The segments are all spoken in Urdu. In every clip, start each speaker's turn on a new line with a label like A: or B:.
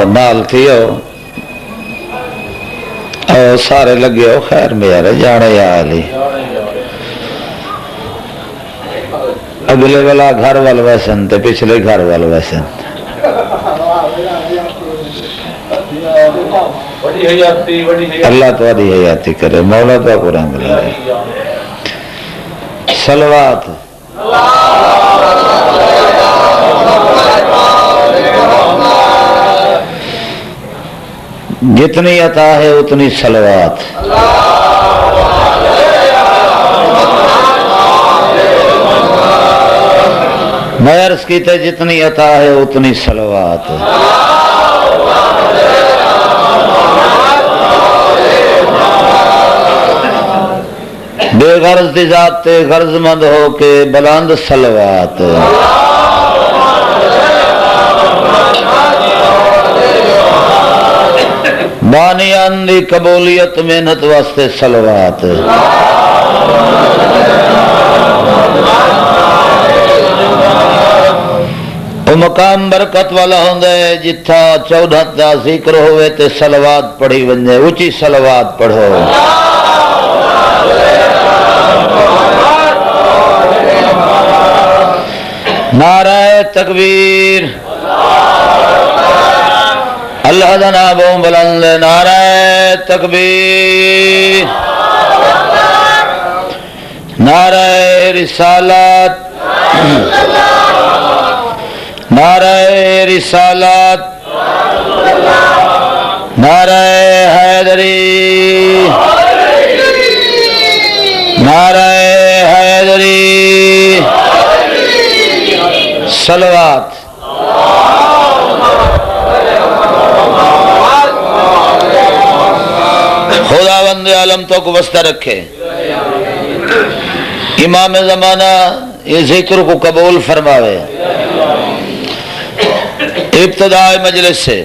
A: نال تھیو سارے لگے ہو خیر میرے جانے یا علی اگلے والا گھر وال ویسن تے پچھلے گھر وال ویسن اللہ تاری حیاتی کرے مولا تو قرآن لائے صلوات جتنی عطا ہے اتنی صلوات میں عرض کیتے جتنی عطا ہے اتنی صلوات بے غرض دی ذات تے غرض مند ہو کے بلند صلوات بانیان دی قبولیت محنت واسطے صلوات وہ مقام برکت والا ہوندہ ہے جتھا 14 دا ذکر ہوئے تے صلوات پڑھی ونجے اونچی صلوات پڑھو نعرہ تکبیر اللہ دا نام بلند نعرہ تکبیر نعرہ رسالت نعرہ رسالت نعرہ حیدری نعرہ حیدری صلوات خداوند عالم تو کو وسطہ رکھے امام زمانہ یہ ذکر کو قبول فرماوے ابتداء مجلس سے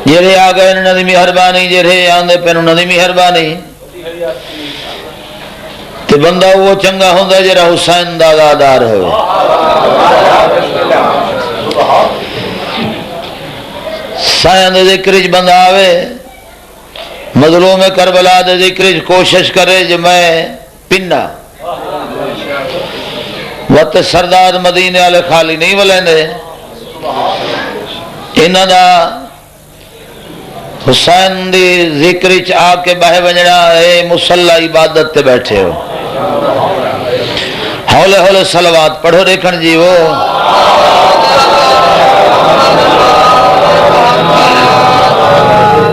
A: جرے آگئے انہوں نے مہربانی جرے آندے پہ انہوں نے مہربانی تے بندہ وہ چنگا ہوندہ جرہ حسین دادا دار ہوئے سائن دے ذکرج بندہ آوے مظلوم کربلا دے ذکرج کوشش کرے جو میں پنہ وقت سردار مدینے والے خالی نہیں ولیندے انہاں دا حسین دی ذکرج آ کے بہے ونجنا اے مسلح عبادت تے بیٹھے ہو ہولے ہولے صلوات پڑھو دیکھن جی وہ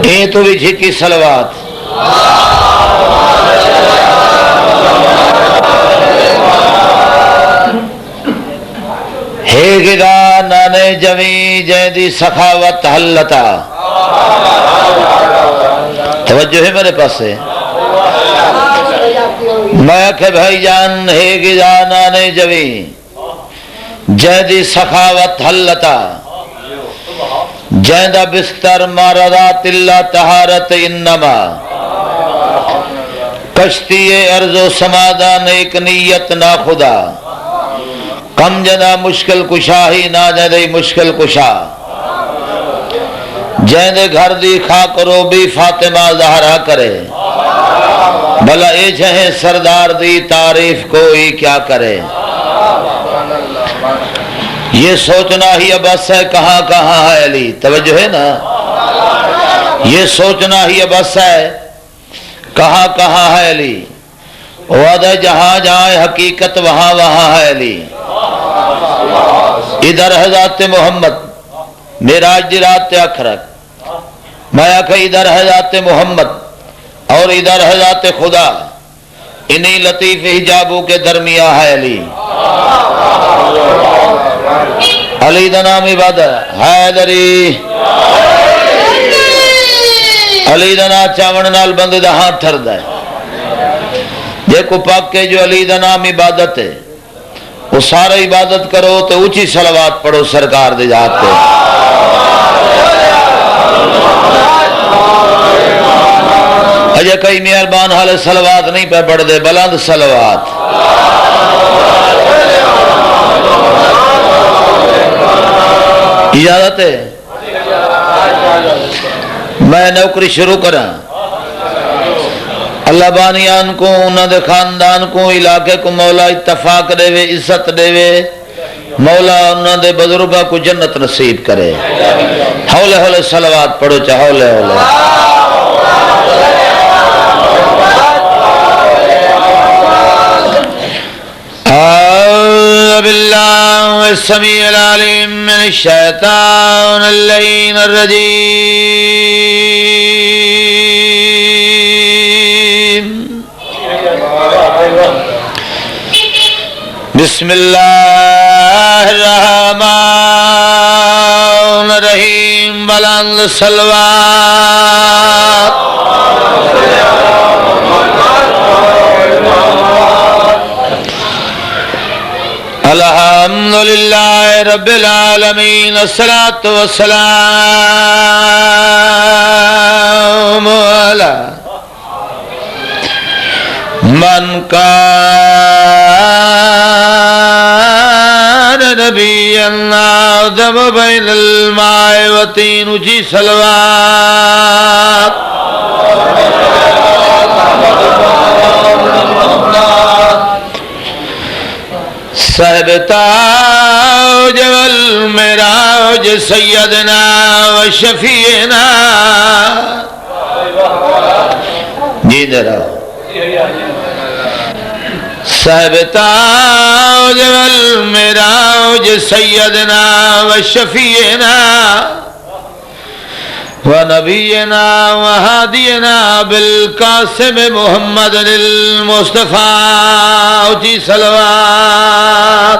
A: یہ تو بھی جھکی صلوات ہے گدا نانے جویں جیدی سخاوت حلتا توجہ ہے میرے پاس سے میں کہ بھائی جان ہے گدا نانے جویں جیدی سخاوت حلتا جیندہ بستر مارضات اللہ طہارت انما کشتی ارض و سمادان ایک نیت نا خدا کم جدہ مشکل کشا ہی نہ جدہ مشکل کشا جیندے گھر دی خاک رو بھی فاطمہ زہرا کرے بھلا اے جہیں سردار دی تعریف کوئی کیا کرے یہ سوچنا ہی بس ہے کہاں کہاں ہے علی توجہ ہے نا یہ سوچنا ہی بس ہے کہاں کہاں ہے علی وعدہ جہاں جہاں حقیقت وہاں وہاں ہے علی ادھر ہے ذات محمد معراج دی رات اخرت میں کہ ادھر ہے ذات محمد اور ادھر ہے ذات خدا انہی لطیف حجابوں کے درمیان ہے علی علی دا نام عبادت حیدری علی دا نام چاون نال بندے دا ہاتھ ٹھردا ہے دیکھو پاک کے جو علی دا نام عبادت ہے وہ سارا عبادت کرو تو اونچی صلوات پڑھو سرکار دے ذات پہ اجے کئی مہربان حال صلوات نہیں پہ پڑھ دے بلند صلوات اجازت ہے میں نوکری شروع کرا اللہ بانیان کو انہوں دے خاندان کو علاقے کو مولا اتفاق دے وے عزت دے وے مولا انہوں دے بزرگاں کو جنت نصیب کرے حولے حولے صلوات پڑھو چاہ حولے حولے أعوذ بالله السميع العليم من الشيطان اللعين الرجيم بسم الله الرحمن الرحيم بلند صلوات الحمد لله رب العالمين الصلاة والسلام على من كان نبيا آدم بين الماء والطين وجي صلوات صاحب تاج والمراج سیدنا و شفیعنا جیند رہو صاحب تاج والمراج سیدنا و شفیعنا و نبینا و حادینا بالقاسم محمد المصطفیٰ جی صلوات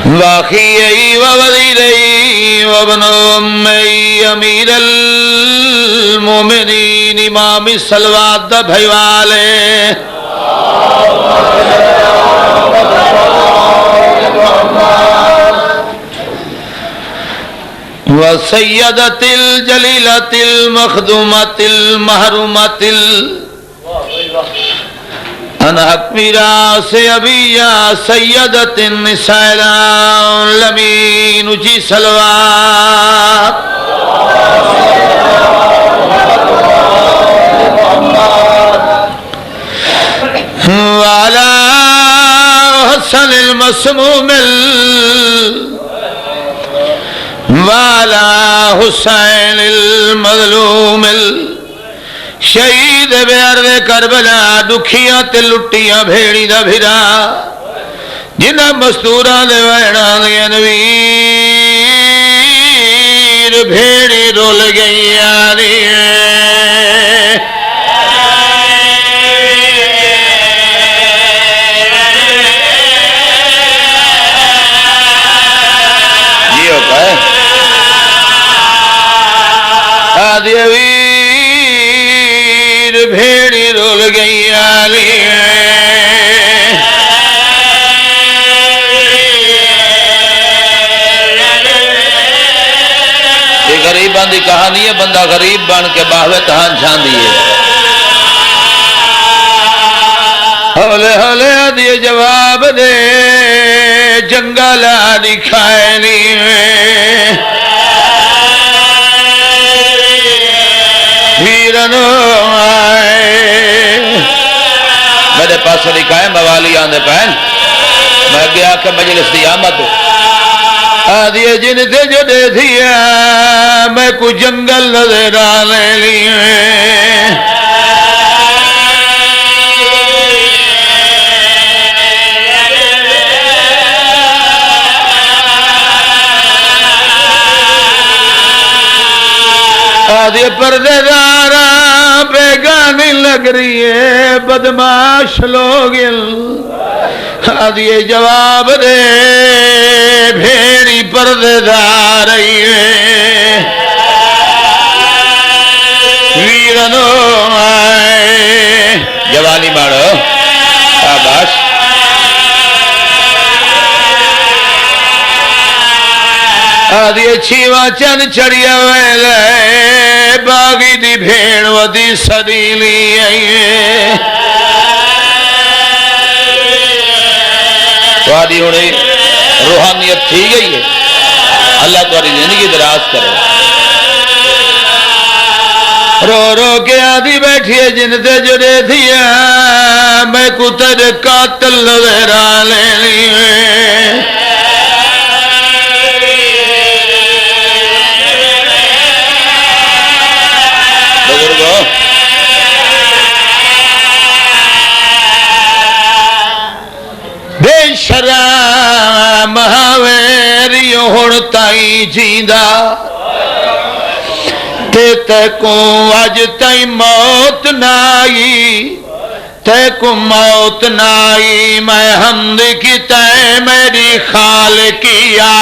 A: واخیئی و وزیرئی و ابن امی امیر المومنین امام صلوات دا بھائیوالے وسیدت الجلیلت المخدومت المحرومت انحق میراث ابیہ سیدت النساء العالمین جی صلوات وعلا حسن المسموم والا حسین المظلوم شہید بے ارض کربلا دکھیاں تے لٹیاں بھیڑی دا بھرا جنہ مستوراں دے ویڑاں دے انویر بھیڑی رول گئی آری جی ہوتا ہے ویر بھیڑی رول گئی آلی یہ غریبان دی کہانی ہے بندہ غریب بن کے باہوے تہان چھان دیئے ہولے ہولے دیئے جواب دے جنگلہ دکھائے نہیں ویرنو آئے میرے پاس لکھائے موالی آنے پہن میں گیا کہ مجلس دی آمد آدھیے جن تھے جو دے دیا میں کو جنگل نظر آنے لیے آدھے پردے دارا بیگانی لگ رہی ہے بدماش لوگ آدھے جواب دے بھیڑی پردے دار ویرنو آئے جوانی مارو آباش آدھے چھیواں چن چڑیا ویلے باغی دی بھیڑ ودی سدیلی آئیے تھوڑی ہوں روحانیت تھی گئی ہے اللہ تھوڑی زندگی دراز کرے رو رو کے آدھی بیٹھی ہے جن تے جڑے دیا میں کو تیرے قاتل نظرا لینی بزرگو بے شرم ہاویریوں ہن تائی جیندہ تے کو اج تائی موت نائی تے کو موت نائی میں حمد کی تے میری خالقیا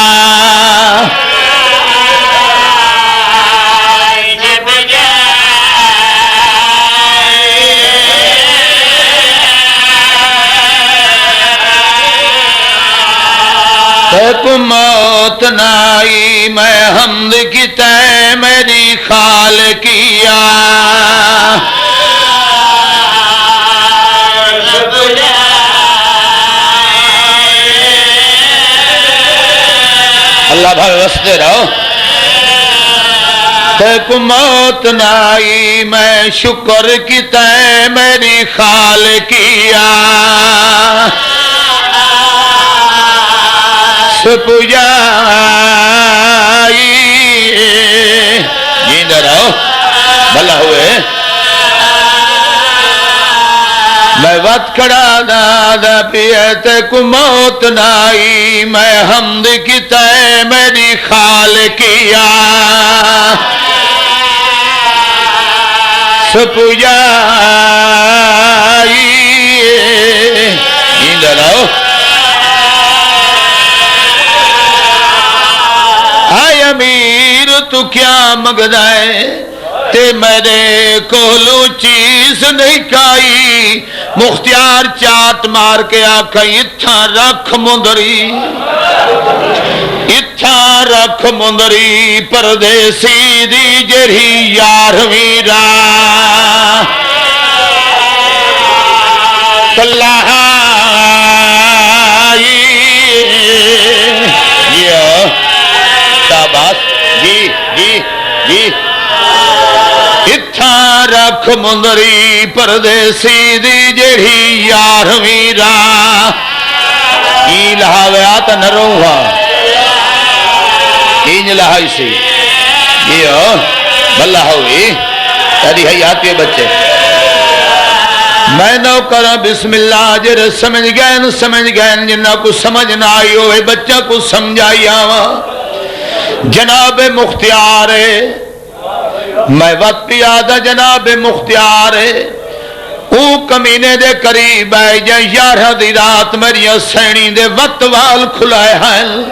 A: تے کو موت نائی میں حمد کی تے میری خالقیا اللہ بھائی وستے رہو تے کو موت نائی میں شکر کی تے میری خالقیا سپجائی جیندہ رہو بھلا ہوئے میں وقت کھڑا دادا پیتے کو موت نائی میں حمد کی تے میری خالقیا سپجائی جیندہ رہو آئے امیر تو کیا مگدائے تے میرے کولو چیز نہیں کائی مختیار چاٹ مار کے آکھا اتھا رکھ مندری پردیسی دی جری یار میرا اللہ شاباش جی جی جی اتھا رکھ مندری پردیسی دی جڑی یار میرا ای لہاوے آتا نہ روحا اینج لہائی سی یہ بلہ ہوئی تیری حیاتی بچے میں نو کرا بسم اللہ جر سمجھ گئن جنہ کو سمجھ نہ آئی ہوئے بچہ کو سمجھائی آواں جناب مختیار میں وقت پیادا جناب مختیار او کمینے دے قریب ہے یا 11 دی رات میری سینی دے وقت وال کھلائے ہیں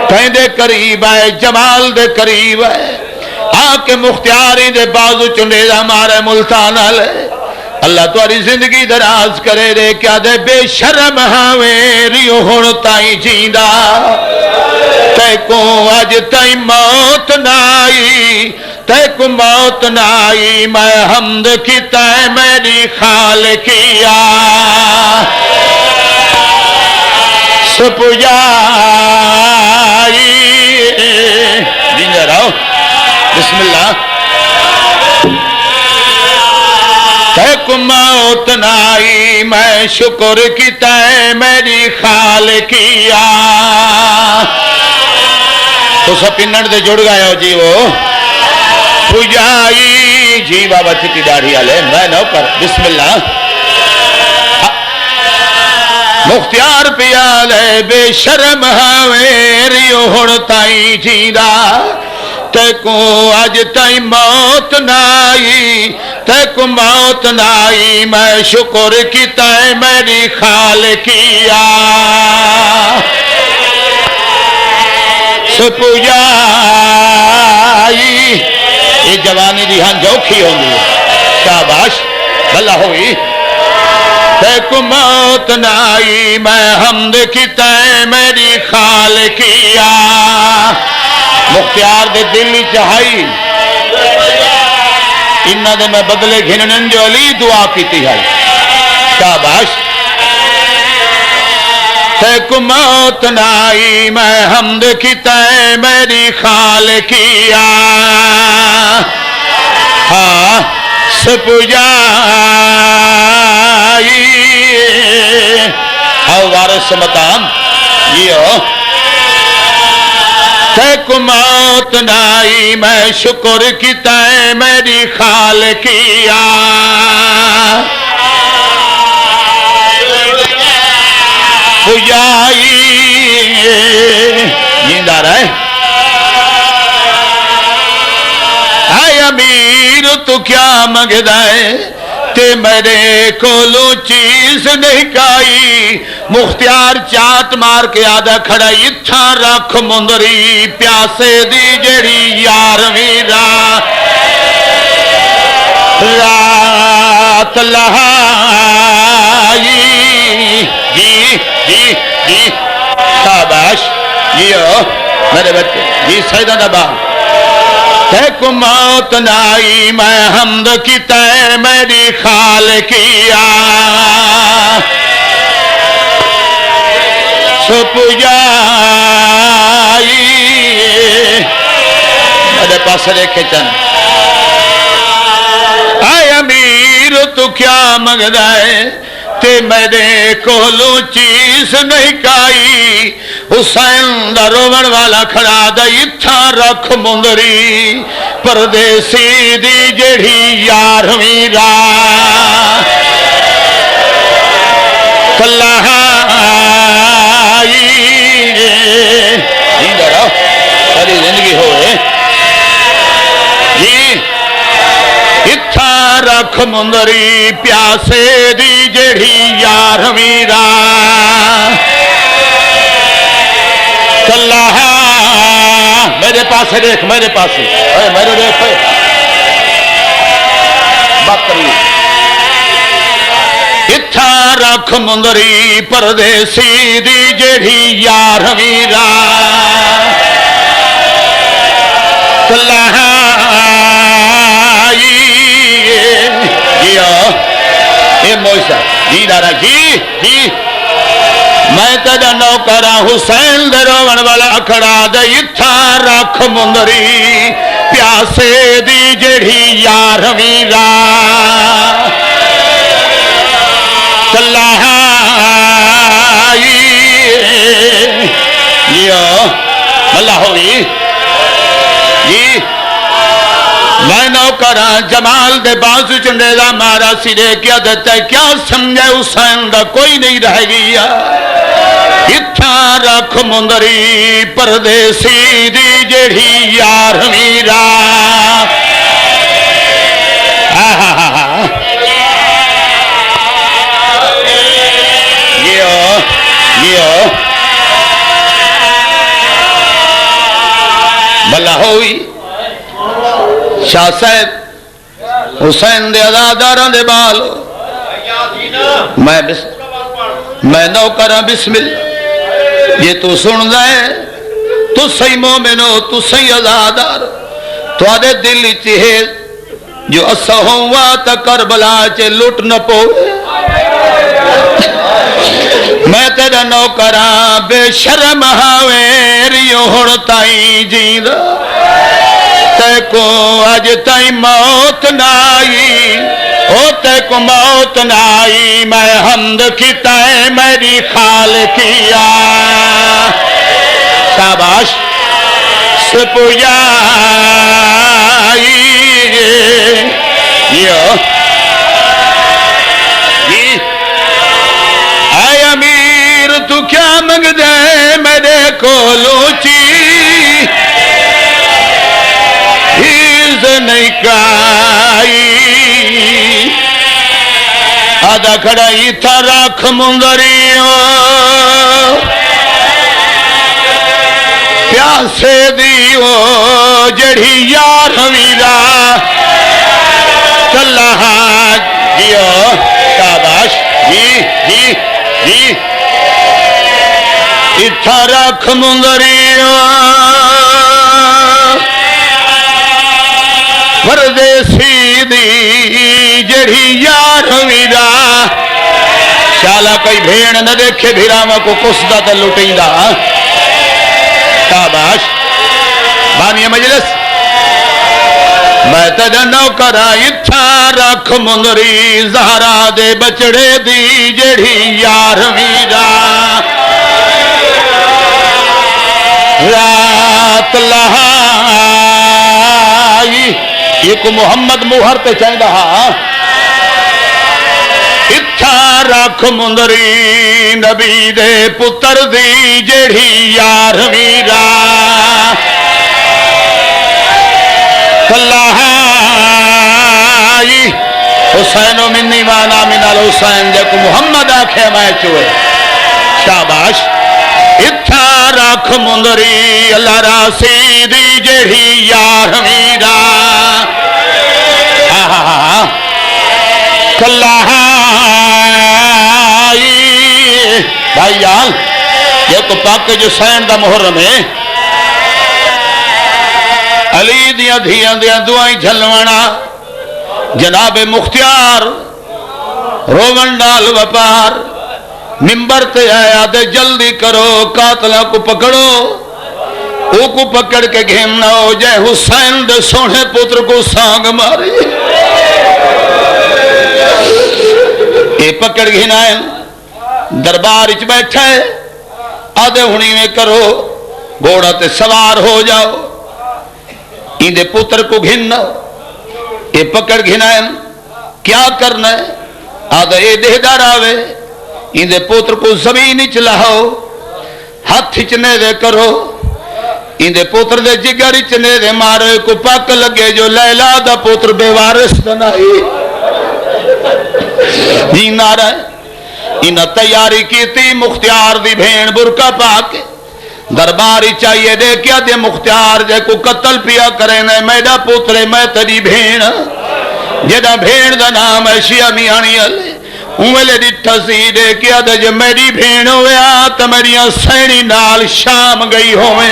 A: کہیں دے قریب ہے جمال دے قریب ہے آکے مختیاری دے بازو چندے دا ہمارے ملتان لے اللہ تواری زندگی دراز کرے دے کیا دے بے شرم ہاویریوں ہون تائی جیندہ تے کو آج تائی موت نائی تے کو موت نائی میں حمد کی تے میری خالقیا سپجائی جیندہ رہو بسم اللہ تے کو موت نائی میں شکر کی تے میری خالقیا تو سب پنڈ دے جڑ گئے ہو جی وہ پجائی جی بابا چکی داڑھی آلے میں نو کر بسم اللہ مختیار پیالے بے شرم ہاویریوں ہن تائی جیندہ تے کو آج تائی موت نائی تے کو موت نائی میں شکر کی تے میری خالقیا سپجائی یہ جوانی دی ہاں جوکھی ہوں گی شاباش بھلا ہوئی تے کو موت نائی میں حمد کی تے میری خالقیا مختیار دے دلی چاہائی انہ دے میں بدلے گھننن جو علی دعا کی تھی ہے شاباش تے کو موت نہ آئی میں حمد کیتا ہے میری خالقیا ہاں سپجائی ہاں وارث مقام یہ تے کو موت نہ آئی میں شکر کیتا ہے میری خالقیا پجائی جیندہ رہے اے امیر تو کیا مگدہ ہے تے میرے کولو چیز نہیں کائی مختیار چات مار کے آدھا کھڑا اتھا رکھ مندری پیاسے دی جڑی یارویں رات لہائی جی جی جی شاباش جی میرے بچے جی سیدہ نبا تے کو موت نہ آئی میں حمد کیتا ہے میری خالقیا سپجائی میرے پاس دیکھے چند اے امیر تو کیا مگدہ ہے تے میرے کولو چیز نہیں کائی حسین دا روون والا کھڑا دا اتھا رکھ مندری پردیسی دی جڑی یارویں رات لہائی جیندہ رہو ساری زندگی ہوئے جی اتھا رکھ مندری پیاسے دی جڑی یارویں رات اللہ میرے پاس دیکھ میرے پاس میرے دیکھ بکری اتھا رکھ مندری پردیسی دی جڑی یارویں رات اللہ اے موسیٰ جی دارا جی جی میں تیرا نوکرہ حسین دے روون والا کھڑا دے اتھا رکھ مندری پیاسے دی جڑی یارویں رات لہائی اللہ ہوئی جی میں نوکرہ جمال دے بازو چنڈے دا مارا سرے کیا دیتا ہے کیا سمجھے حسین دا کوئی نہیں رہ گیا اتھا رکھ مندری پردیسی دی جڑی یارویں رات بھلا ہوئی شاہ صاحب حسین دے عزاداراں دے بال میں نوکراں بسم اللہ یہ تو سن دے تو صحیح مومن ہو تو صحیح عزادار تو آدھے دل چاہے جو اسا ہوا تا کربلا چے لٹ نہ پو میں تیرا نوکراں بے شرم ہاویریوں ہڑتائی جیندہ تے کو آج تائی موت نائی او تے کو موت نائی میں حمد کیتا ہے میری خالقیا شاباش سپجائی جی اے امیر تو کیا منگ دے میرے کولو چی نہیں کائی آدھا کھڑا اتھا رکھ مندریوں پیاسے دیو جڑی یارویں رات اللہ جیو شاباش جی جی جی اتھا رکھ مندریوں پردیسی دی جڑی یارویں رات شالا کوئی بھیڑ نہ دیکھے بھیراما کو کسدا تے لٹیندا شاباش بانی مجلس میں تیرا نوکر اتھا رکھ مندری زہرا دے بچڑے دی جڑی یارویں رات لہائی ایک محمد موہر تے چاہیے ہاں اتھا رکھ مندری نبی دے پتر دی جڑی یارویں لہائی حسین و منی وانا من الحسین جے کو محمد آکھے میں چوئے شاباش اتھا رکھ مندری اللہ راسی دی جڑی یارویں کلائی بھائی یال یہ تو پاک جو سین دا محرم ہے علی دیاں دھیاں دیاں دعائیں جھلوانا جناب مختیار رومن ڈال وپار ممبر تے آیا دے جلدی کرو قاتلہ کو پکڑو او کو پکڑ کے گھیمنا ہو جائے حسین دے سونے پتر کو سانگ ماری اے پکڑ گھنائیں دربار اچ بیٹھے آدھے ہونی میں کرو گھوڑا تے سوار ہو جاؤ اندے پتر کو گھننا اے پکڑ گھنائیں کیا کرنا ہے آدھے اے دہ دار آوے اندے پتر کو زمین چلاؤ ہاتھ چنے دے کرو اندے پتر دے جگر چنے دے مارے کو پاک لگے جو لیلا دا پتر بے وارث دنائی جینا رہے انہا تیاری کی تھی مختیار دی بھین برکا پاک درباری چاہیے دے کیا دے مختیار جے کو قتل پیا کرے نے میڈا پترے میں تری بھین جیدہ بھین دا نام ہے شیعہ میانی علی اوہلے ڈٹھا سی دے کیا دے جو میری بھین ہوئے آتا میری سینی نال شام گئی ہوئے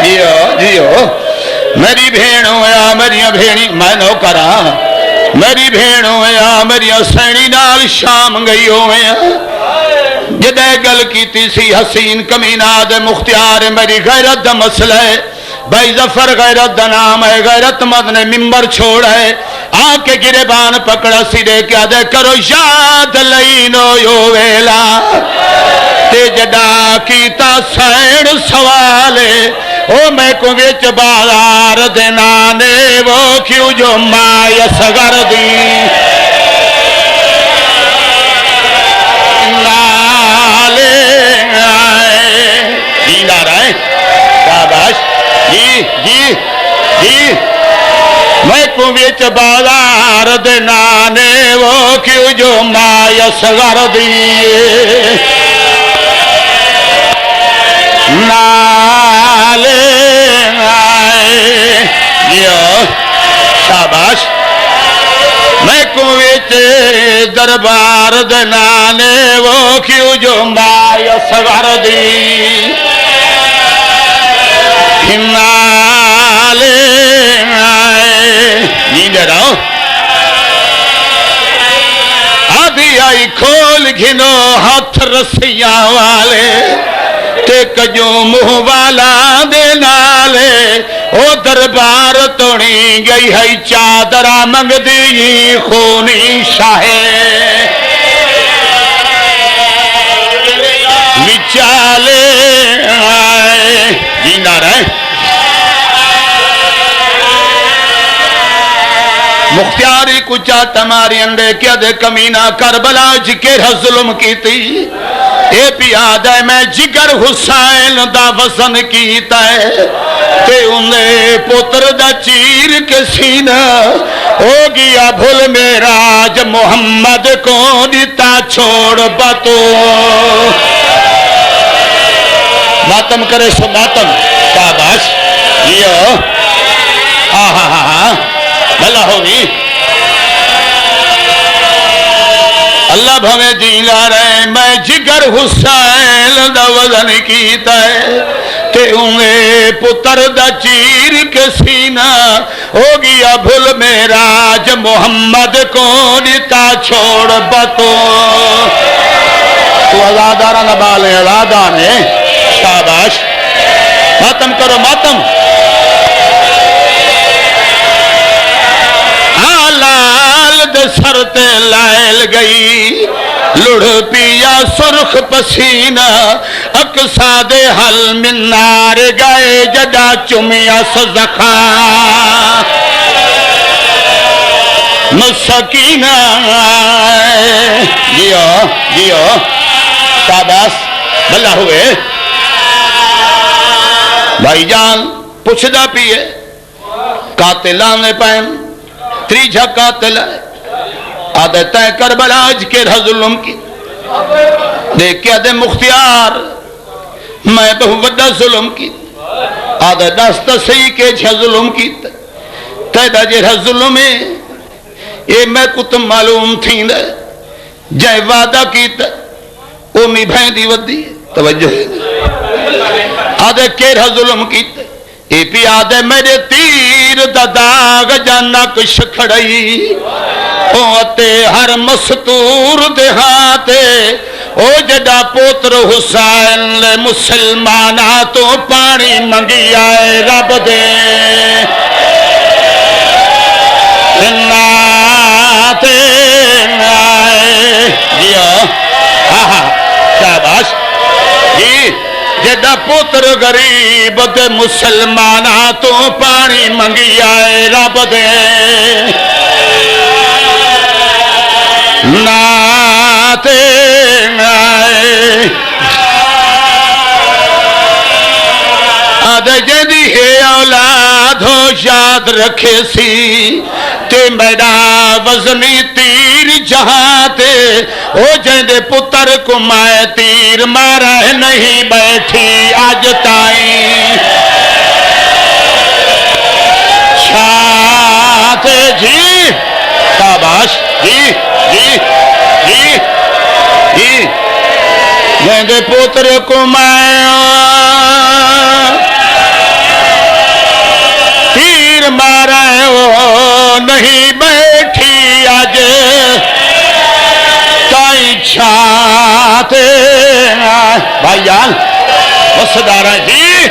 A: جیو میری بھین ہوئے میری بھینی میں نو کرا میری بھین ہوئے میری سینی نال شام گئی ہوئے جدے گل کیتی سی حسین کمینہ دے مختیار میری غیرت دا مسئلہ ہے بھائی ظفر غیرت دا نام ہے غیرت مند نے ممبر چھوڑ ہے آکے گریبان پکڑا سی دے کیا دے کرو یاد لینو یو ویلا تے جدا کیتا سین سوالے او میں کو ویچ بازار دینانے وہ کیوں جو مایا سگر دی لالے آئے جینا رہے شاباش جی میں کو ویچ بازار دینانے وہ کیوں جو مایا سگر دی نالے آئے شاباش میں کوئیچ دربار دنانے وہ کیوں جو مایا سگر دی نالے آئے نیندے رہو آدھی آئی کھول گھنو ہاتھ رسیاں والے ٹیک جو منہ والا دے نالے او دربار توڑی گئی ہے چادرہ منگ دی خونی شاہے وچالے آئے جیندہ رہے مختیاری کچھا تمہاری اندے کیا دے کمینہ کربلا جکر ظلم کی تھی اے پیاد ہے میں جگر حسین دا وزن کیتا ہے تے انہیں پتر دا چیر کے سینہ ہو گیا بھول میرا جب محمد کو دیتا چھوڑ باتو ماتم کرے سو ماتم شاباش یہ بھلا ہوگی اللہ بھویں جیلا رہے میں جگر حسین دا وزن کیتا ہے تے انہیں پتر دا چیر کے سینہ ہو گیا بھول میرا جب محمد کو دیتا چھوڑ باتو
B: آزادارہ نبال آزادان ہے شاباش ماتم کرو ماتم لال دے سر تے لائل گئی لڑ پیا سرخ پسینہ اقصا دے حل منار گئے جدا چمیا سزخاں مسکینہ جیو جیو شاباس بھلا ہوئے بھائی جان پوچھدا پیئے قاتلان نے پہن تریجھا قاتل ہے عادت ہے کربلا اج کے رہ ظلم کی دیکھیا دے مختیار میں بہو وڈا ظلم کی عادت دستا صحیح کے جھا ظلم کی تیدہ جے رہ ظلم ہے یہ میں کتم معلوم تھی دے جائے وعدہ کیتا اومی بھین دی ودی توجہ ہے آدھے کیرہ ظلم کیتا اے پی آدھے میرے تیر دا داغ جانک شکھڑئی ہوتے ہر مستور دہاتے او جڑا پوتر حسین مسلمانہ تو پانی منگی آئے رب دے ناتے آئے جیو شاباش جی جڑا پوتر غریب دے مسلمانہ تو پانی منگی آئے رب دے ناتے آئے آدھے جدی ہے اولاد ہو یاد رکھے سی تے میرا وزنی تیر جہاں تے او جندے پتر کو میں تیر مارا نہیں بیٹھی آج تائیں چھاتے جی شاباش جی جی جی جی جندے پتر کو میں تیر مارا ہو نہیں بیٹھی آج تائیں چھاتے بھائی جان وصدارہ جی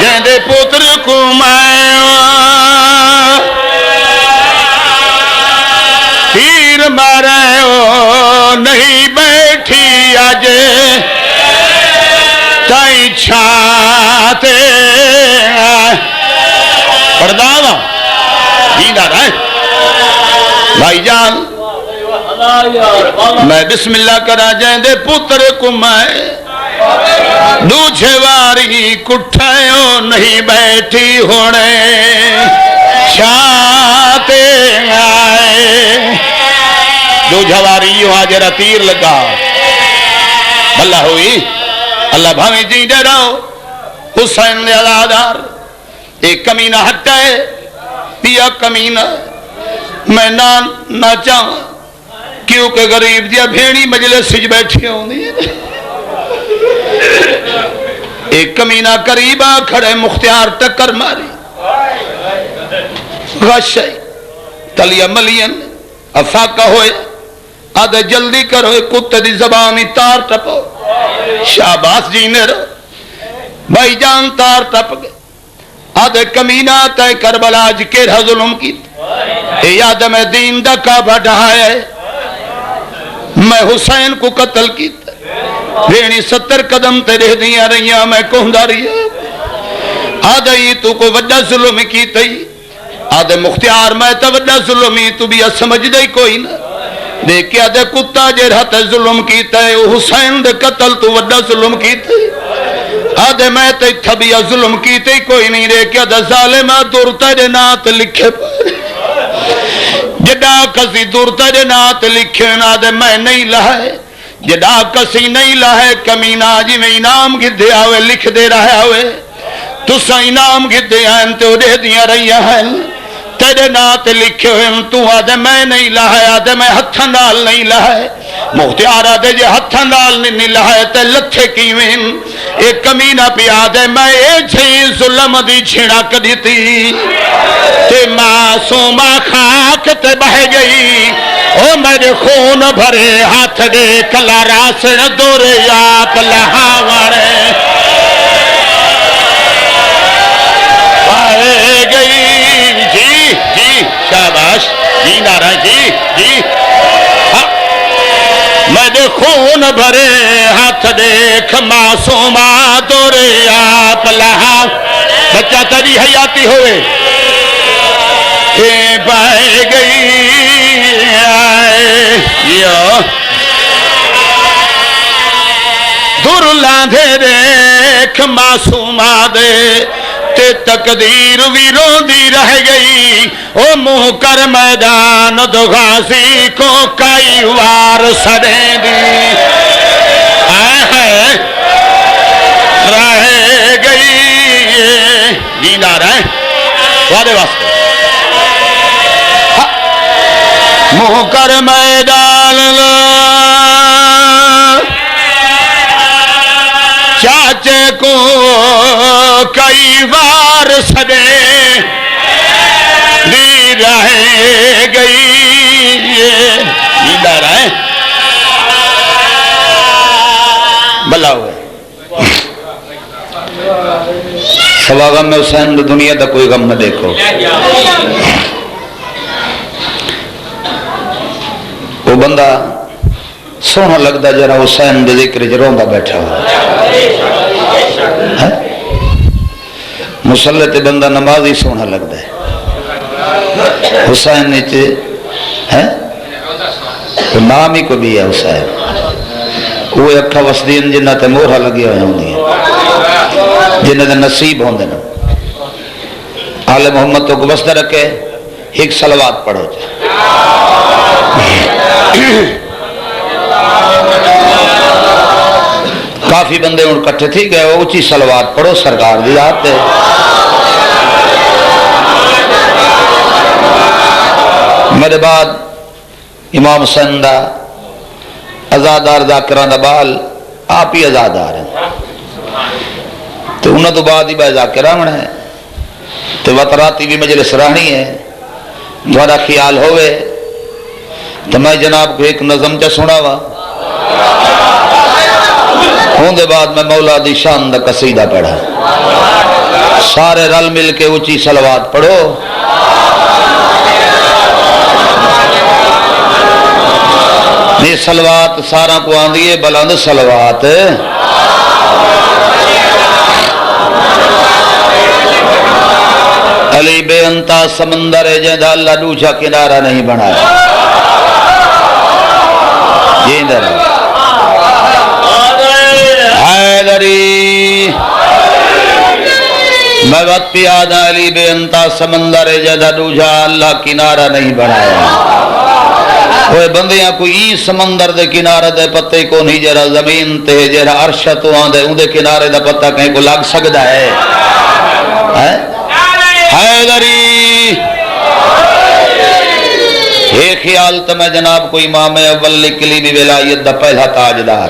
B: جندے پتر کو میں تیر مارا ہو نہیں بیٹھی آج تائیں چھاتے پردانا جیدہ رہے بھائی جان میں بسم اللہ کرا جائیں دے پتر کو میں دوچھے واری کٹھائیوں نہیں بیٹھی ہونے چھاتے آئے دوچھے واری یوں آجرہ تیر لگا بھلا ہوئی اللہ بھاویں جیدے رہو حسین دے علادار ایک کمینہ ہٹا ہے پیا کمینہ میں نہ چاہاں کیونکہ غریب دیا بھیڑی مجلس سج بیٹھی ہوں ایک کمینہ قریبا کھڑے مختیار ٹکر ماری غشائی تلیا ملین افاقہ ہوئے آدھے جلدی کرو کتے دی زبانی تار ٹپو شاباس جینے رہو بھائی جان تار ٹپ گئے آدھے کمینہ تے کربلا اج کے رہ ظلم کی اے یاد میں دین دا کعبہ ڈھائے میں حسین کو قتل کی بھیڑی 70 قدم تے رہ دیا رہیاں میں کہندہ رہیا آدھے ہی تو کو وڈا ظلم کی تی آدھے مختیار میں تا وڈا ظلمی تو بھی سمجھ دے کوئی نہ دیکھ آدھے کتا جے رہا تے ظلم کی تے حسین دے قتل تو وڈا ظلم کی تی آدھے میں تے تھبیا ظلم کی تے کوئی نہیں رہے کیا دا ظالمہ دورتا دے نات لکھے پائے جدا کسی دورتا دے نات لکھے آدھے میں نہیں لہے جدا کسی نہیں لہے کمینہ جی میں انام گھدے آوے لکھ دے رہے ہوئے تو سا انام گھدے آئیں تو دے دیا رہی ہیں تیرے نات لکھے ہوئے تو آدھے میں نہیں لہے آدھے میں ہتھن ڈال نہیں لہے مختیار آدھے جے ہتھن ڈال نہیں لہے تے لتھے کیویں ایک کمینہ پی آدھے میں ایچھی ظلم دی چھڑا کدی تھی تے معصومہ خاک تے بہ گئی او میں میرے خون بھرے ہاتھ دے کلا راسن دورے آپ لہاوڑے پائے گئی جی جی شاباش جی نعرہ جی جی میرے خون بھرے ہاتھ دیکھ معصومہ دورے آپ لہا بچہ تری حیاتی ہوئے پائے گئی دور لاندھے دیکھ معصومہ دے تے تقدیر ویروں دی رہ گئی او منہ کر میدان دو غازی کو کئی وار سڑیں دی رہ گئی جیندہ رہے وعدے واسطے منہ کر میدان چاچے کو کئی بار سدے دی رہ گئی ادھر ہے بلا ہوئے سوا غم میں حسین دنیا دا کوئی غم نہ دیکھو وہ بندہ سونا لگتا جرا حسین دے ذکر جروندا بیٹھا ہوا مسلح تے بندہ نماز ہی سونا لگتا ہے حسین نیچے نام ہی کو بھی ہے حسین وہ اکھا وسدین جنہ تے مورہ لگی ہوئے ہوں دی جنہ تے نصیب ہوں دینا آل محمد تو کو بسدہ رکھے ایک صلوات پڑھو جائے کافی بندے ان کٹھے تھی گئے وہ اچھی صلوات پڑھو سرکار دی ذات ہے میرے بعد امام حسین دا ازادار ذاکران دا بال آپ ہی ازادار ہیں تو انہوں تو بعد ہی با ذاکران ہے تو وطراتی بھی مجلس رہنی ہے دوارا خیال ہوئے تو میں جناب کو ایک نظم چا سنا ہوا ہوں دے بعد میں مولا دی شان دا قصیدہ پڑھا سارے رل مل کے اونچی صلوات پڑھو یہ صلوات سارا کو آن دیئے بلند صلوات علی بے انتا سمندر جیندہ اللہ دوچا کنارہ نہیں بنایا جیندہ رہا حیدری میں وقت پیادہ علی بے انتا سمندر جیندہ دوچا اللہ کنارہ نہیں بنایا وہ بندیاں کوئی سمندر دے کنارے دے پتے کو نہیں جرا زمین تے جرا عرش تو آندے اندے کنارے دا پتہ کہیں کو لگ سکتا ہے حیدری یہ خیال تو میں جناب کو امام اول لکلی بھی ولایت دا پہلا تاجدار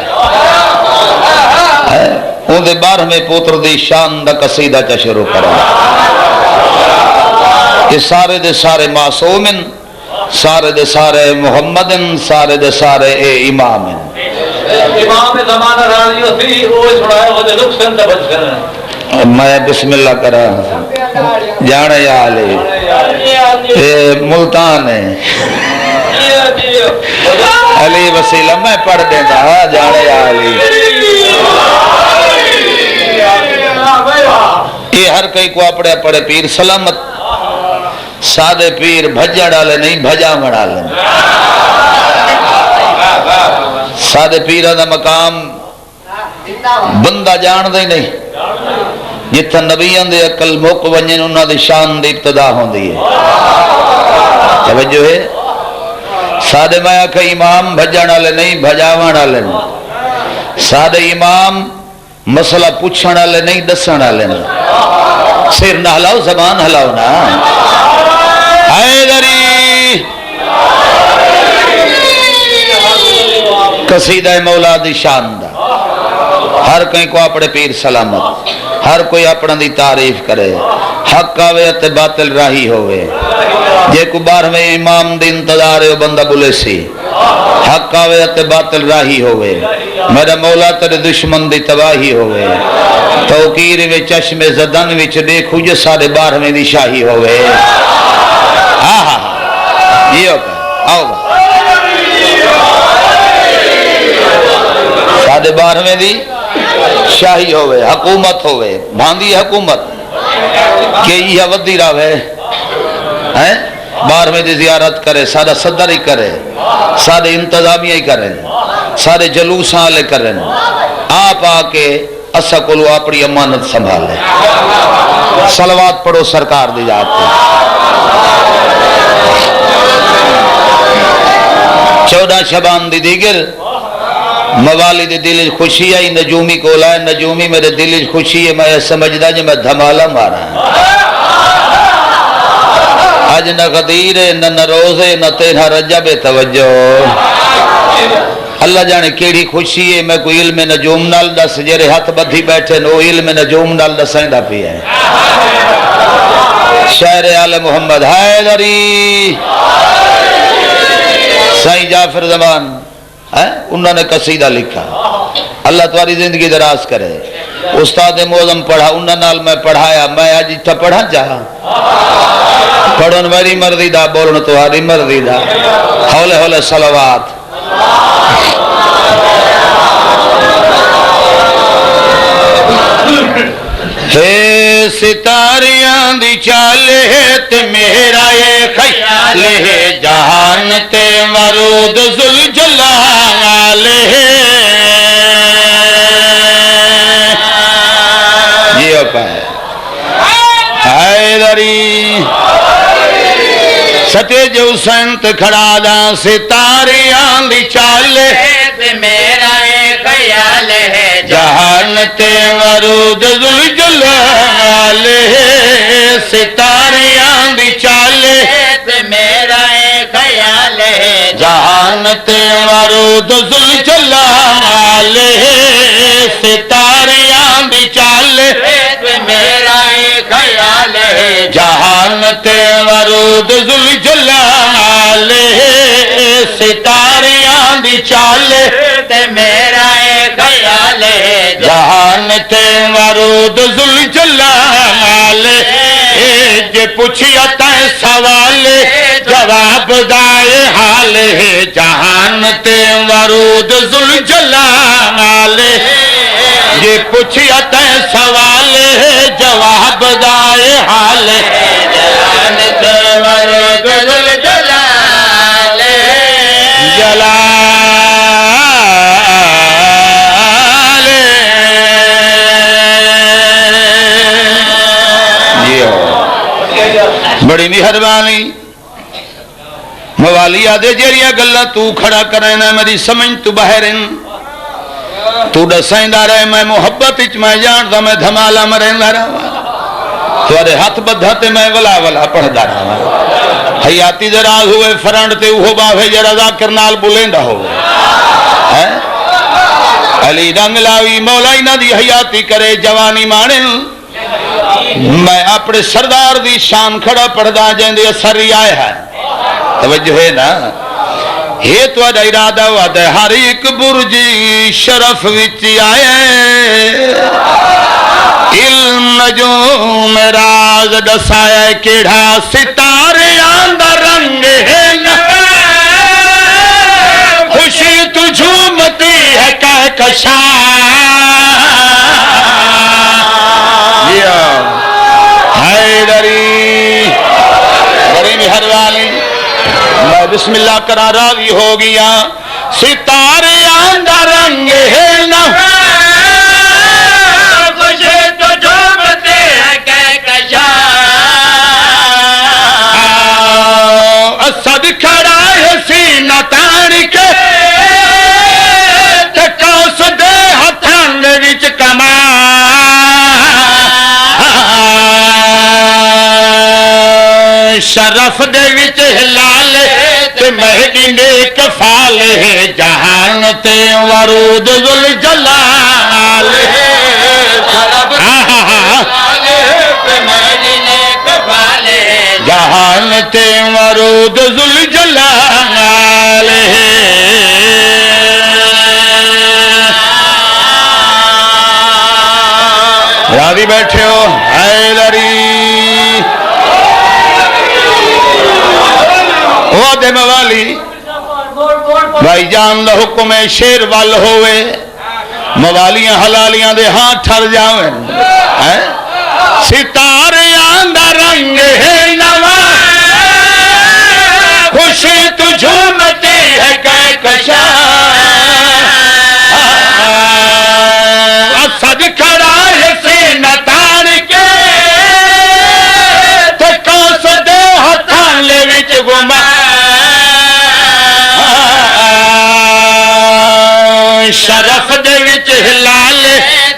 B: اندے 12ویں پوتر دی شان دا قصیدہ چا شروع کرا یہ سارے دے سارے معصومن سارے دے سارے محمدن سارے دے سارے اے امامن امام زمانہ راضیو تھی وہ سنائے وہ دے نقصان دا بچ کرنا میں بسم اللہ کرا جانے یا علی اے ملتان ہے علی وسیلہ میں پڑھ دیتا جانے یا علی یہ ہر کئی کو اپنے پڑے پیر سلامت سادے پیر بھجا ڈالے نہیں بھجا مڈالے سادے پیرہ دا مقام بندہ جان دے نہیں جتھا نبیان دے عقل موق ونجن انہاں دے شان دے ابتدا ہوں دی ہے توجہ ہے سادے مایا کہ امام بھجا ڈالے نہیں بھجا مڈالے سادے امام مسئلہ پوچھا ڈالے نہیں دسا ڈالے سر نہ ہلاؤ زبان ہلاؤ نا حیدری قصیدہ مولا دی شان دا ہر کہیں کو اپنے پیر سلامت ہر کوئی اپنا دی تعریف کرے حق آوے تے باطل راہی ہوئے
A: جے کو 12ویں امام دی انتظار ہے بندہ بولے سی حق آوے تے باطل راہی ہوئے میرا مولا تیرے دشمن دی تباہی ہوئے توقیر میں چشم زدن وچ دیکھو جو 12.5 دی شاہی ہوئے یہ ہوگا آؤ گا 12.5 دی شاہی ہوئے حکومت ہوئے بھاندی حکومت کہ یہ ودی راوے 12ویں دی زیارت کرے سارا صدر ہی کرے سارے انتظامیہ ہی کریں سارے جلوس آلے کریں آپ آکے اسا کلو اپنی امانت سنبھالے صلوات پڑھو سرکار دی جاتے 14 شبان دی دیگر موالی دی دل خوشی آئی نجومی کو لائے نجومی میرے دل خوشی ہے میں سمجھدا جو میں دھمالا مارا ہے آج نہ غدیر ہے نہ روز ہے نہ تیرہ رجب توجہ اللہ جانے کیڑی خوشی ہے میں کوئی علم نجوم نال دس جیرے ہاتھ بدھی بیٹھے نو علم نجوم نال دسائیں دا پی ہے شاعر آل محمد حیدری سائیں جعفر زمان انہوں نے قصیدہ لکھا اللہ تمہاری زندگی دراز کرے استاد معظم پڑھا انہوں نال میں پڑھایا میں آج اتھا پڑھا چاہا پڑھن میری مرضی دا بولن تمہاری مرضی دا حول حول صلوات ہے ستاریاں دی چال ہے تے میرا یہ خیال ہے جہان تے ورود ذوالجلال ہے یہ ہوتا ہے حیدری ستے جو سنت کھڑا دا ستاریاں دی چال ہے تے میرا یہ خیال ہے جہان تے ورود ذوالجلال ہے ستاریاں دی چال ہے تے میرا یہ خیال ہے جہان تے ورود ذوالجلال ہے ستاریاں دی چال ہے تے میرا یہ خیال ہے جہان تے ورود ذوالجلال ہے ستاریاں دی چال تے میرا یہ خیال ہے جہان تے ورود ذوالجلال ہے جے پوچھیا تے سوال جواب دائے حال ہے جہان تے ورود ذوالجلال ہے جے پوچھیا تے سوال جواب دائے حال ہے جہان تے ورود ذوالجلال جلال بڑی مہربانی موالی آدھے جیریا گلہ تو کھڑا کرنا میری سمجھ تو بہرن تو دسائندہ رہے میں محبت اچ میں جانتا میں دھمالا مرندہ رہا توارے ہاتھ بدھاتے میں ولا ولا پڑھدا رہا حیاتی دراز ہوئے فرنڈ تے اوہو باوے جرازہ کرنال بلینڈا ہوئے علی رنگ لاوی مولائی نہ دی حیاتی کرے جوانی مانن میں اپنے سردار دی شان کھڑا پڑھدا جائیں دے اثر ہی آئے ہیں توجہ ہے نا یہ تو اڈا ارادہ وعدہ ہر ایک برجی شرف وچی آئے علم نجوم راز دسایا کیڑا ستارے آندہ رنگ ہے خوشی تو جھومتی ہے کہکشاں حیدری بڑی مہربانی میں بسم اللہ کرا راضی ہو گیا ستارے آندہ رنگ ہے نہ خوشی تو جھومتی ہے کہکشاں اسد کھڑا ہے سینہ تان کے تکاس دے ہتھان وچ کمان شرف دے وچ ہلال تے مہدی نیک فال ہے جہان تے ورود ذوالجلال ہے جہان تے
B: ورود ذوالجلال راضی بیٹھے ہو حیدری وعدے موالی بھائی جان دا حکم شیر وال ہوئے موالیاں حلالیاں دے ہاں ٹھر جاویں ستاریاں دا رنگ ہے نواں خوشی تو جھومتی ہے کہکشاں اسد کھڑا ہے سینہ تان کے تے کوس دے ہتھاں لے وچ گما شرف دے وچ ہلال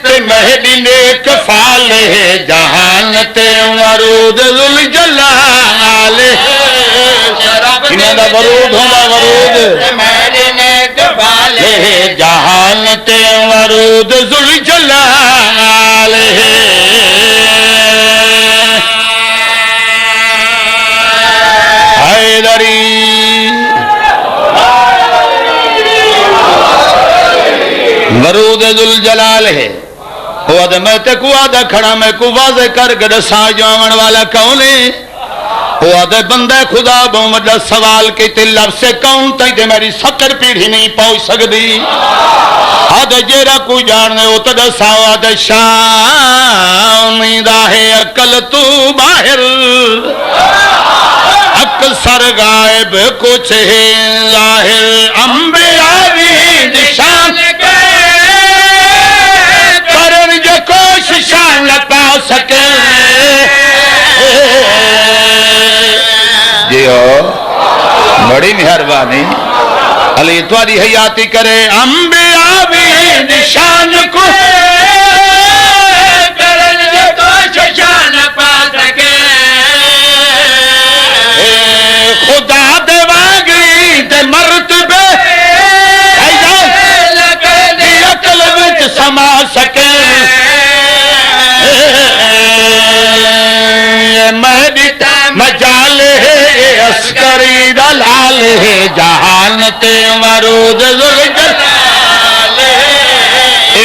B: تے مہدی نیک فال جہان تے ورود ذوالجلال انہاں دا ورود ہوندا ورود مہدی نیک فال جہان تے ورود ذوالجلال حیدری ورود ذوالجلال ہے وعدہ میں تے کو وعدہ کھڑا میں کو واضح کر کے دساں جاون والا کون ہے وعدہ بندہ خدا بہت بڑا سوال کیتے لفظ کون تائیں تے میری 70 پیڑھی نہیں پہنچ سکتی آدھے جیرا کو جاننے ہو تو دساں وعدہ شام دا ہے عقل تو باہر اکثر غائب کچھ ہے ظاہر انبیاء بھی نشان کرن جو کوششاں لپا سکے جیو بڑی مہربانی علی تواری حیاتی کرے انبیاء بھی نشان کو کرن جو کوششاں لپا سکے خدا دے واگری دے مرتبے لگنی عقل وچ سما سکے مجال ہے عسکری دلال ہے جہان تے ورود ذوالجلال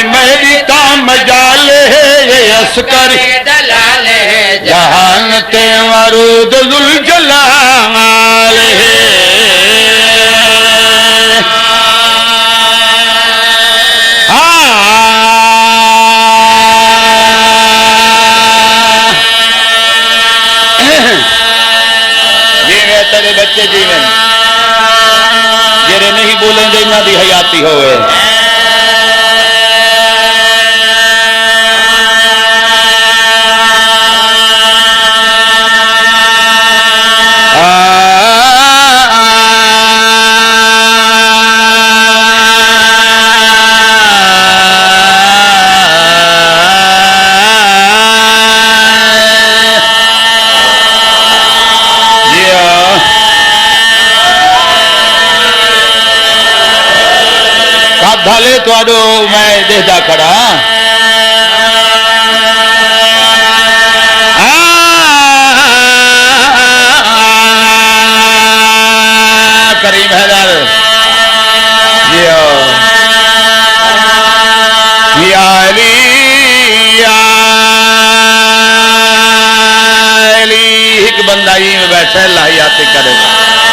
B: میری تا مجال ہے عسکری دلال ہے جہان تے ورود ذوالجلال تیرے بچے جیویں جیرے نہیں بولیں گے انہاں دی حیاتی ہوئے بھلے توڑو میں دیدہ کھڑا کریم حیدر یا علی ایک بندہ ہی میں بیٹھے اللہ یاتی کرے گا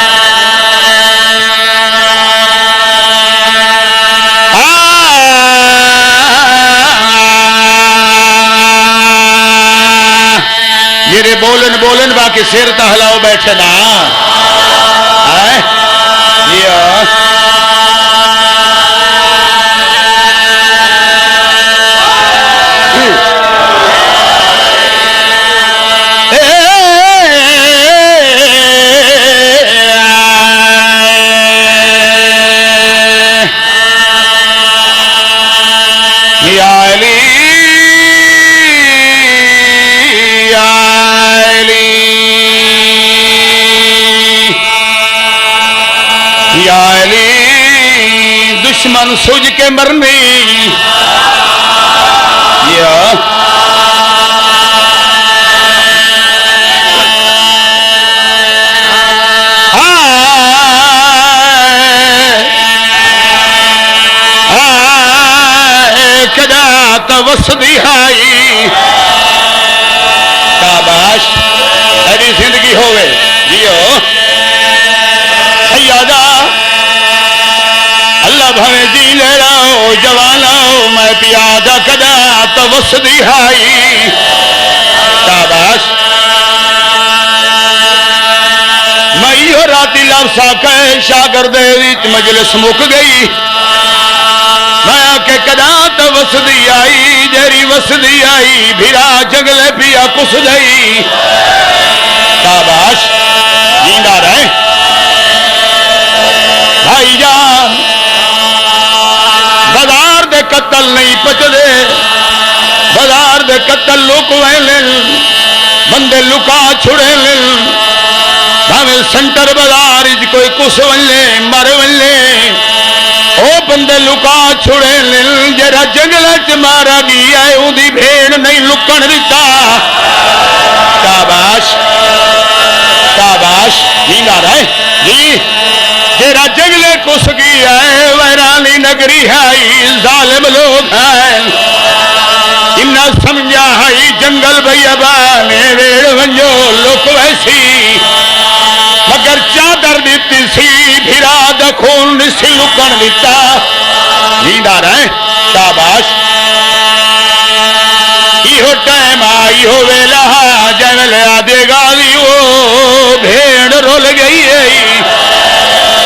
B: یہ بولن باقی سیر تہلاؤ بیٹھے نا دشمن سوج کے مرنی وسدی آئی شاباش ایسی زندگی ہوئے جیو سیادہ اللہ بھویں جی لے رہو جوانو میں پیادہ کدا تو وسدی آئی شاباش میں راتی لفظا کہ شاگردے وچ مجلس مک گئی میں کہ کدا تو وسدی آئی جیری وسدی آئی بھیرا جنگلے پیا کس گئی شاباش جیندہ رہے بھائی جان بازار دے قتل نہیں پچدے بازار دے قتل لکوے لن بندے لکا چھڑے لن بھاویں سنٹر بازار کوئی کس ولے مر ولے او بندے لکا چھڑے لن جرا جنگل چ مارا گیا ہے اون دی بھیڑ نہیں لکن دیتا شاباش شاباش جیندہ رہے جی جرا جنگلے کس گیا ہے ویرانی نگری ہے ظالم لوگ ہیں انہا سمجھا ہے جنگل بیابانے ویڑ ونجو لک ویسی مگر چادر دیتی سی بھیرا دکھون نسی لکن دیتا جیندہ رہے شاباش ایہو ٹائم آئی ہو ویلہا جنگل آدھے گالی وہ بھیڑ رول گئی ہے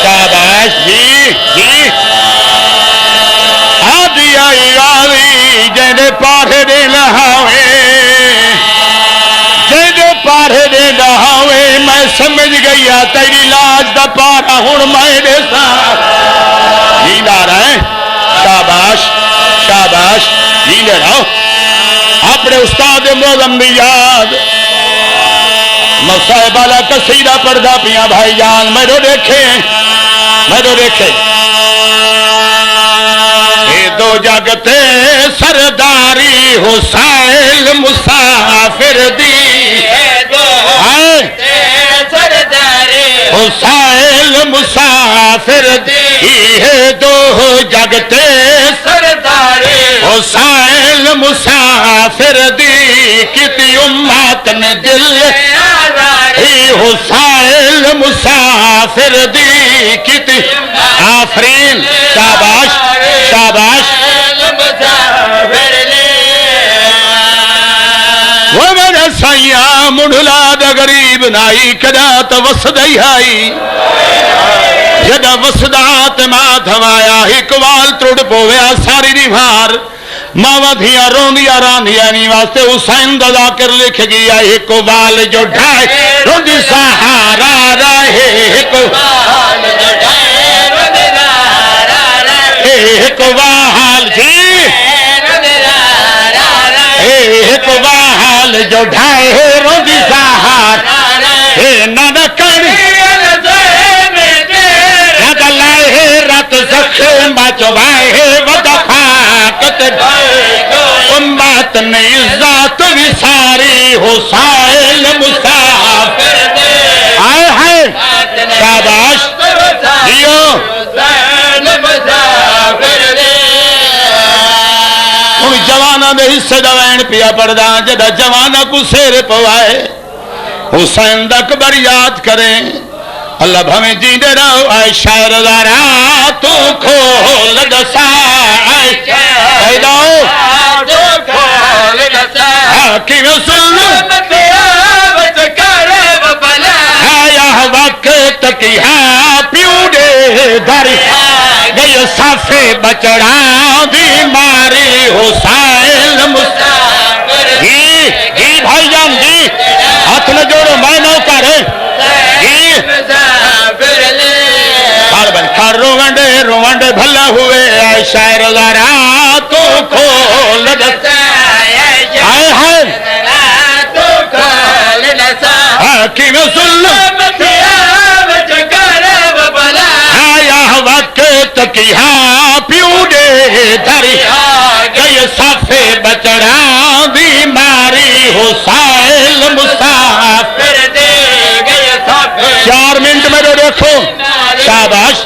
B: شاباش جی جی آدھی آئی گالی جنگل پارے دے لہاوے جنگل پارے دے لہاوے میں سمجھ گیا تیری لاج دا پارا ہون میں دے ساتھ جیندہ رہے شاباش شاباش جیندے رہو اپنے استاد معظم بھی یاد مصائب والا قصیدہ پڑھدا پیا بھائی جان میرے دیکھے اے دو جگتے سرداری حسین مسافر دی حسین مسافر دی ہے دو جگتے سرداری حسین مسافر دی کتی امت نے دل حسین مسافر دی کتی آفرین شاباش شاباش وہ میرے سیاں مڑھلا دا غریب نائی کدا تو وسدائی آئی جدا وسدات مات ہمایا اقوال ترڑ پویا ساری دیوار ماں دھیا روندیا راندیا نہیں واسطے حسین دا ذاکر لکھ گیا اقوال جو ڈھائے روندی سہارا رہے اقوال جو ڈھائے روندی سہارا رہے اقوال جی اقوال جو ڈھائے روندی سہارا رہے ننکڑ ندا لائے رات زخم چوائے ودخاکت امت نے عزت وساری حسین مسافر آئے ہیں شاباش دیو ان جوانا دے حصے دوین پیا پڑھدا جدا جوانا کو سیر پوائے حسین دا کبر یاد کریں اللہ بھویں جیندے رہو اے شاعر دارا تو کھول دسا اے پیداؤ تو کھول دسا حاکم سلم پیابت کرب بلا آیا وقت کی ہاں پیوڑے داری گئی صافے بچڑا بیماری حسین مسافر جی جی بھائی جان جی ہاتھ نہ جوڑو میں نو کرے روانڈے بھلا ہوئے اے شاعر ذرا تو کھول دسا آئے ہیں تو کھول دسا حاکم ظلم پیابت کرب بلا آیا وقت کی ہاں پیوڑے دھری گئی صافے بچڑا بیماری حسین مسافر دے گئی صافے 4 منٹ میں دیکھو شاباش